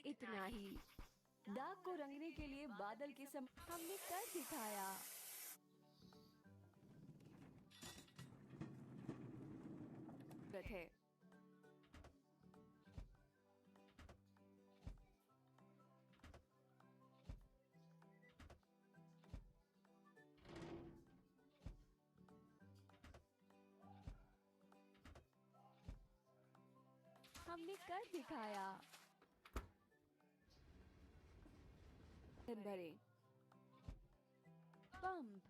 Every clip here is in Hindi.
इतना ही। दाग को रंगने के लिए बादल के समय हमने कर दिखाया। है हमने कर दिखाया। भरे पंप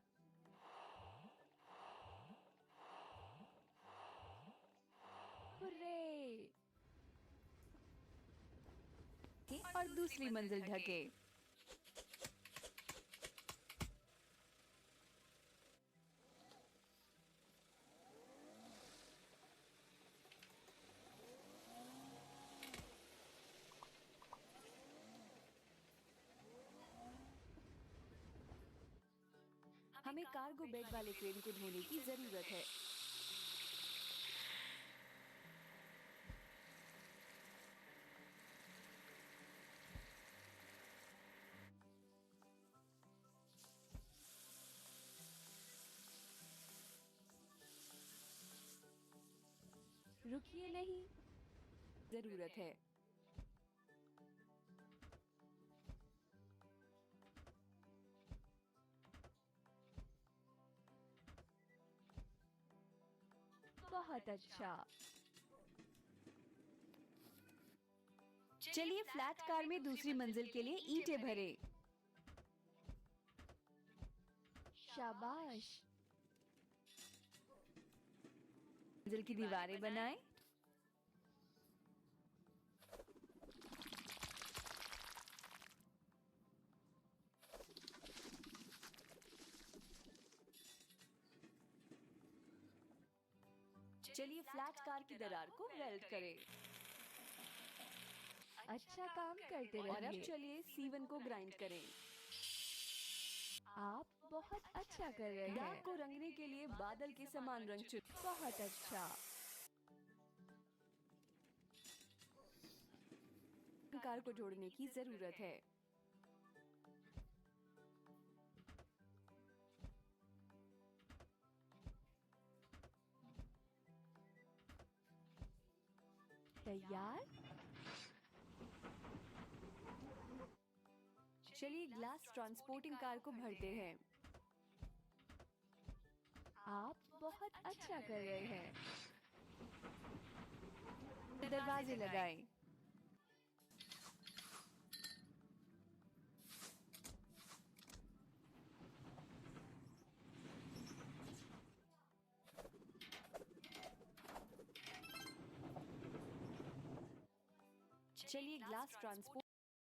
हुर्रे! और दूसरी मंजिल ढके। हमें कार्गो बैग वाले क्रेन को धोने की जरूरत है। रुकिए नहीं, जरूरत है। बहुत अच्छा। चलिए फ्लैट कार में दूसरी मंजिल के लिए ईंटें भरे। शाबाश। मंजिल की दीवारें बनाएं। चलिए फ्लैट कार की दरार को वेल्ड करें। अच्छा काम करते रहिए। और अब चलिए C1 को ग्राइंड करें। आप बहुत अच्छा कर रहे हैं। दाग को रंगने के लिए बादल के समान रंग चुनें। बहुत अच्छा। कार को जोड़ने की जरूरत है। तैयार। चलिए ग्लास ट्रांसपोर्टिंग कार को भरते हैं। आप बहुत अच्छा कर रहे हैं। दरवाजे लगाएं। चलिए ग्लास ट्रांसपोर्ट